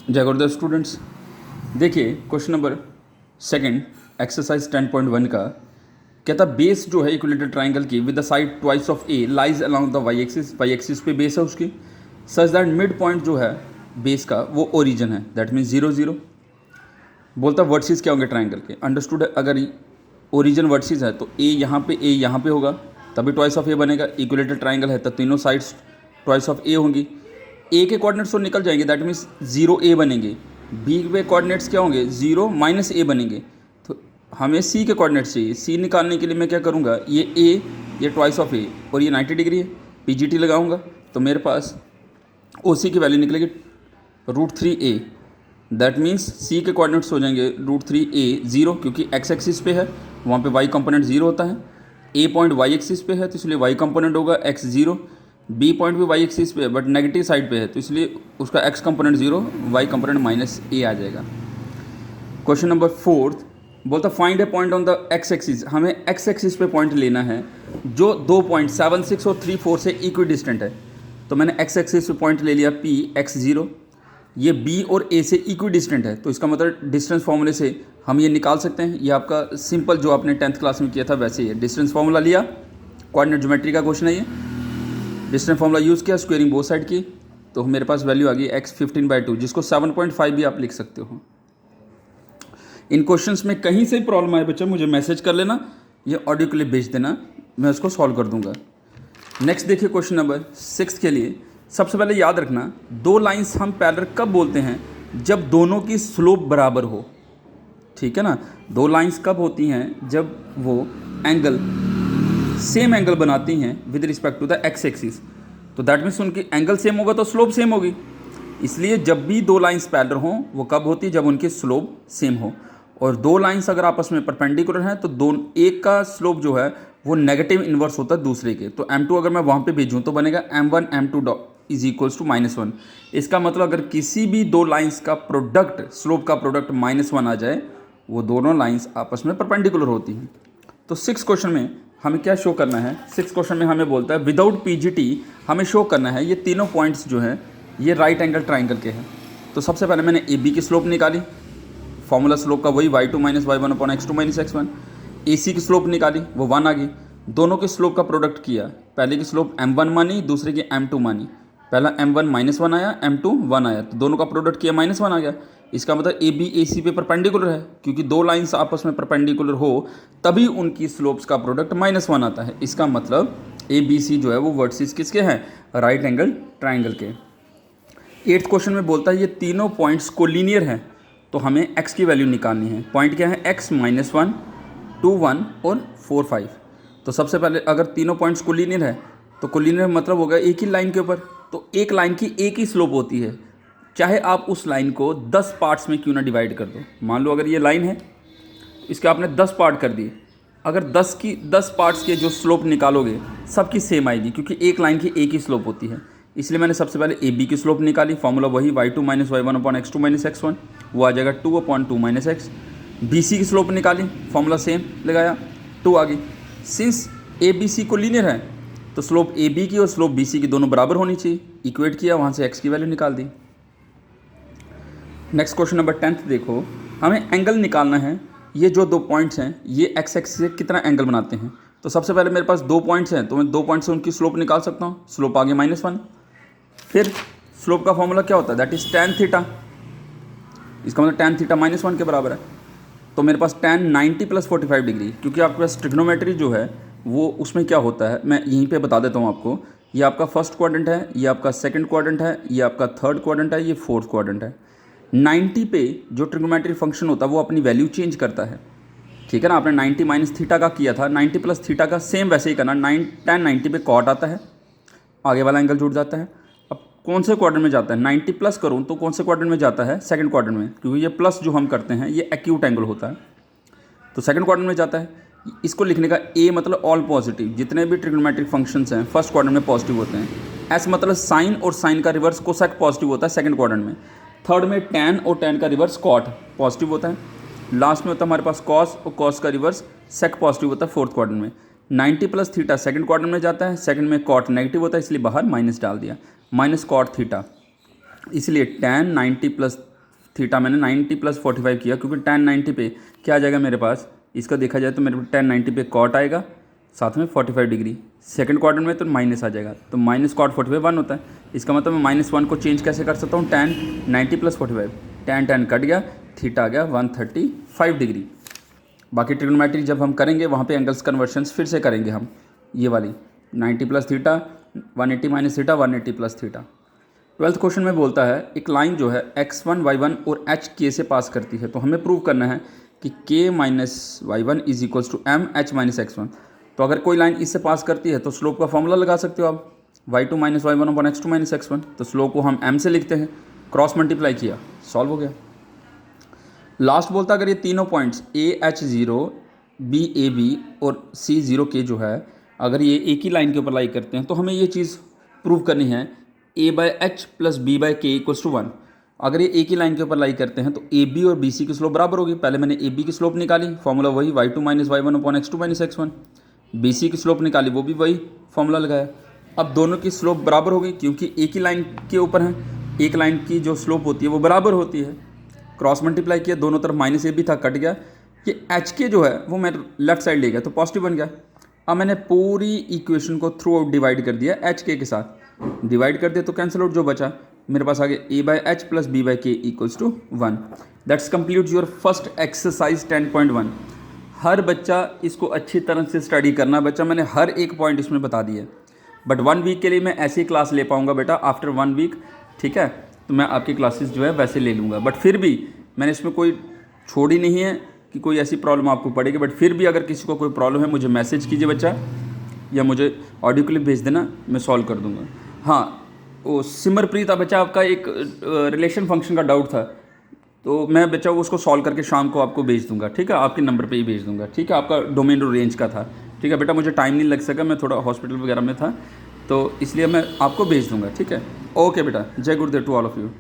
जय गुरुदेव स्टूडेंट्स। देखिए question number second exercise 10.1 का कहता बेस जो है इक्विलेटरल ट्राइंगल की with the side twice of A lies along the Y axis पे बेस है उसकी, सच दैट मिड पॉइंट जो है बेस का वो ओरिजिन है, दैट मीन्स 0 0। बोलता वर्टिसेस क्या होंगे ट्राइंगल के, अंडरस्टूड है। अगर ओरिजिन वर्टिसेस है तो ए यहाँ पे होगा तभी ट्वाइस ऑफ ए बनेगा। इक्विलेटरल ट्राइंगल है तो तीनों साइड्स ट्वाइस ऑफ ए होंगी। ए के कोऑर्डिनेट्स तो निकल जाएंगे, दैट मीन्स 0 ए बनेंगे। बी के कोऑर्डिनेट्स क्या होंगे, 0 माइनस ए बनेंगे। तो हमें सी के कोऑर्डिनेट्स चाहिए। सी निकालने के लिए मैं क्या करूँगा, ये ए ये ट्वाइस ऑफ ए और ये 90 डिग्री है, पीजीटी लगाऊंगा तो मेरे पास ओ सी की वैल्यू निकलेगी √3a। दैट मीन्स सी के कोऑर्डिनेट्स हो जाएंगे √3a 0, क्योंकि एक्स एक्सिस पे है वहाँ पे वाई कंपोनेंट 0 होता है। ए पॉइंट वाई एक्सिस पे है तो इसलिए वाई कंपोनेंट होगा x 0। बी पॉइंट भी वाई एक्सिस पे है बट नेगेटिव साइड पे है तो इसलिए उसका x component 0, Y component -a आ जाएगा। क्वेश्चन नंबर 4 बोलता find a point on the x axis. हमें x एक्सिस पे पॉइंट लेना है जो 2 पॉइंट 7 6 और 3 4 से इक्वी डिस्टेंट है। तो मैंने x एक्सिस पे पॉइंट ले लिया p x 0। ये b और a से इक्वी डिस्टेंट है तो इसका मतलब डिस्टेंस फार्मूले से हम ये निकाल सकते हैं। ये आपका सिंपल जो आपने 10th क्लास में किया था वैसे ही है। डिस्टेंस फार्मूला लिया, कोऑर्डिनेट ज्योमेट्री का क्वेश्चन है ये। डिस्टेंस फार्मूला यूज़ किया, स्क्वेयरिंग बोथ साइड की, तो मेरे पास वैल्यू आ गई x 15/2, जिसको 7.5 भी आप लिख सकते हो। इन क्वेश्चंस में कहीं से प्रॉब्लम आए बच्चा मुझे मैसेज कर लेना, ये ऑडियो के लिए भेज देना, मैं उसको सॉल्व कर दूंगा। नेक्स्ट देखिए क्वेश्चन नंबर 6 के लिए। सबसे पहले याद रखना, दो लाइंस हम पैरेलल कब बोलते हैं, जब दोनों की स्लोप बराबर हो। ठीक है ना, दो लाइंस कब होती हैं, जब वो एंगल सेम एंगल बनाती हैं with respect to the X axis. तो दैट मीन्स उनकी एंगल सेम होगा तो स्लोप सेम होगी। इसलिए जब भी दो लाइंस पैरेलल हों वो कब होती है, जब उनकी स्लोप सेम हो। और दो लाइंस अगर आपस में परपेंडिकुलर हैं तो दोनों एक का स्लोप जो है वो नेगेटिव इन्वर्स होता है दूसरे के। तो m2 अगर मैं वहाँ पे भेजूँ तो बनेगा m1 m2 is equals to -1। इसका मतलब अगर किसी भी दो लाइंस का प्रोडक्ट, स्लोप का प्रोडक्ट -1 आ जाए, वो दोनों लाइंस आपस में परपेंडिकुलर होती हैं। तो 6 क्वेश्चन में हमें क्या शो करना है, 6 क्वेश्चन में हमें बोलता है विदाउट पीजीटी हमें शो करना है ये तीनों पॉइंट्स जो हैं ये राइट एंगल ट्राइंगल के हैं। तो सबसे पहले मैंने ए बी की स्लोप निकाली, फॉर्मूला स्लोप का वही y2 - y1 upon x2 - x1। ए सी की स्लोप निकाली, वो 1 आ गई। दोनों के स्लोप का प्रोडक्ट किया, पहले की स्लोप m1 मानी, दूसरे की m2 मानी। पहला m1 -1 आया, m2 1 आया, तो दोनों का प्रोडक्ट किया -1 आ गया। इसका मतलब ए बी ए सी पे परपेंडिकुलर है, क्योंकि दो लाइंस आपस में परपेंडिकुलर हो तभी उनकी स्लोप्स का प्रोडक्ट -1 आता है। इसका मतलब ए बी सी जो है वो वर्टिसेस किसके हैं, राइट एंगल ट्राइंगल के। 8th क्वेश्चन में बोलता है ये तीनों पॉइंट्स कोलिनियर हैं तो हमें x की वैल्यू निकालनी है। पॉइंट क्या है, x -1 2 1 और 4 5। तो सबसे पहले अगर तीनों पॉइंट्स कोलिनियर है तो कोलिनियर मतलब होगा एक ही लाइन के ऊपर, तो एक लाइन की एक ही स्लोप होती है, चाहे आप उस लाइन को 10 पार्ट्स में क्यों ना डिवाइड कर दो। मान लो अगर ये लाइन है, इसके आपने 10 पार्ट कर दिए, अगर 10 पार्ट्स के जो स्लोप निकालोगे सबकी सेम आएगी, क्योंकि एक लाइन की एक ही स्लोप होती है। इसलिए मैंने सबसे पहले ए बी की स्लोप निकाली, फॉर्मूला वही y2 - y1 upon x2 - x1, वो आ जाएगा 2/2 - x। बी सी की स्लोप निकाली, फॉर्मूला सेम लगाया, 2 आ गई। सिंस ए बी सी को लीनियर है तो स्लोप ए बी की और स्लोप बी सी की दोनों बराबर होनी चाहिए। इक्वेट किया, वहाँ से x की वैल्यू निकाल दी। नेक्स्ट क्वेश्चन नंबर 10th देखो, हमें एंगल निकालना है। ये जो दो पॉइंट्स हैं ये एक्स एक्सिस से कितना एंगल बनाते हैं। तो सबसे पहले मेरे पास दो पॉइंट्स हैं तो मैं दो पॉइंट से उनकी स्लोप निकाल सकता हूँ। स्लोप आ गई -1। फिर स्लोप का फॉर्मूला क्या होता है, दैट इज tan थीटा। इसका मतलब tan थीटा -1 के बराबर है। तो मेरे पास tan 90 + 45 डिग्री, क्योंकि आपके पास ट्रिग्नोमेट्री जो है वो उसमें क्या होता है मैं यहीं पे बता देता हूँ आपको। ये आपका फर्स्ट क्वाड्रेंट है, ये आपका सेकंड क्वाड्रेंट है, ये आपका थर्ड क्वाड्रेंट है, ये फोर्थ क्वाड्रेंट है। 90 पे जो ट्रिग्नोमेट्री फंक्शन होता है वो अपनी वैल्यू चेंज करता है। ठीक है ना, आपने 90 - थीटा का किया था, 90 + थीटा का सेम वैसे ही करना। tan 90 पे कॉट आता है, आगे वाला एंगल जुड़ जाता है। अब कौन से क्वाड्रेंट में जाता है, 90 प्लस करूँ तो कौन से क्वाड्रेंट में जाता है, सेकंड क्वाड्रेंट में, क्योंकि ये प्लस जो हम करते हैं ये एक्यूट एंगल होता है तो सेकंड क्वाड्रेंट में जाता है। इसको लिखने का ए मतलब ऑल पॉजिटिव, जितने भी ट्रिग्नोमेट्रिक फंक्शंस हैं फर्स्ट क्वाड्रेंट में पॉजिटिव होते हैं। एस मतलब साइन और साइन का रिवर्स कोसेक पॉजिटिव होता है सेकंड क्वाड्रेंट में। थर्ड में टैन और टैन का रिवर्स कॉट पॉजिटिव होता है। लास्ट में होता है हमारे पास कॉस और कॉस का रिवर्स सेक पॉजिटिव होता है फोर्थ क्वाड्रेंट में। 90 + थीटा सेकंड क्वाड्रेंट में जाता है, सेकंड में कॉट नेगेटिव होता है इसलिए बाहर माइनस डाल दिया, माइनस कॉट थीटा। इसलिए tan 90 + थीटा मैंने 90 प्लस 45 किया, क्योंकि tan 90 पे क्या आ जाएगा मेरे पास, इसका देखा जाए तो मेरे पास tan 90 पे कॉट आएगा, साथ में 45 डिग्री। सेकंड क्वाड्रेंट में तो माइनस आ जाएगा, तो माइनस कॉट 45 1 होता है। इसका मतलब मैं -1 को चेंज कैसे कर सकता हूँ, tan 90 प्लस 45, tan कट गया, थीटा आ गया 135 डिग्री। बाकी ट्रिग्नोमेट्री जब हम करेंगे वहाँ पे एंगल्स कन्वर्शंस फिर से करेंगे हम, ये वाली 90 plus theta, 180 minus theta, 180 plus theta. 12th question में बोलता है एक लाइन जो है x1 y1 और h k से पास करती है, तो हमें प्रूव करना है कि k minus y1 is equals to m h minus x1। तो अगर कोई लाइन इससे पास करती है तो स्लोप का फॉर्मूला लगा सकते हो आप, y2 minus y1 upon x2 minus x1। तो स्लोप को हम m से लिखते हैं, क्रॉस मल्टीप्लाई किया, सॉल्व हो गया। लास्ट बोलता है अगर ये तीनों पॉइंट्स AH0 BAB और C0K जो है, अगर ये एक ही लाइन के ऊपर लाई करते हैं तो हमें ये चीज़ प्रूव करनी है A/H plus B/K equals to 1। अगर ये एक ही लाइन के ऊपर लाई करते हैं तो AB और BC की स्लोप बराबर होगी। पहले मैंने AB की स्लोप निकाली, फॉर्मूला वही y2 minus y1 upon x2 minus x1। BC की स्लोप निकाली, वो भी वही फॉर्मूला लगाया। अब दोनों की स्लोप बराबर हो गई, क्योंकि एक ही लाइन के ऊपर है, एक लाइन की जो स्लोप होती है वो बराबर होती है। क्रॉस मल्टीप्लाई किया, दोनों तरफ माइनस ए भी था, कट गया। ये एच के जो है वो मैं लेफ्ट साइड ले गया तो पॉजिटिव बन गया। अब मैंने पूरी इक्वेशन को थ्रू आउट डिवाइड कर दिया एच के साथ, डिवाइड कर दिया तो कैंसिल आउट, जो बचा मेरे पास आ गया A/H plus B/K equals to 1। That's complete your first exercise 10.1। हर बच्चा इसको अच्छी तरह से स्टडी करना बच्चा, मैंने हर एक पॉइंट इसमें बता दिया। बट 1 वीक के लिए मैं ऐसी क्लास ले पाऊँगा बेटा आफ्टर 1 वीक, ठीक है, तो मैं आपकी क्लासेस जो है वैसे ले लूँगा। बट फिर भी मैंने इसमें कोई छोड़ी नहीं है कि कोई ऐसी प्रॉब्लम आपको पड़ेगी। बट फिर भी अगर किसी को कोई प्रॉब्लम है मुझे मैसेज कीजिए बच्चा, या मुझे ऑडियो क्लिप भेज देना, मैं सॉल्व कर दूँगा। हाँ, वो सिमरप्रीत बच्चा आपका एक रिलेशन फंक्शन का डाउट था, तो मैं बच्चा उसको सॉल्व करके शाम को आपको भेज दूँगा, ठीक है, आपके नंबर पे ही भेज दूँगा, ठीक है। आपका डोमेन और रेंज का था, ठीक है बेटा, मुझे टाइम नहीं लग सका, मैं थोड़ा हॉस्पिटल वगैरह में था, तो इसलिए मैं आपको भेज दूँगा, ठीक है। ओके बेटा, जय गुरुदेव टू ऑल ऑफ़ यू।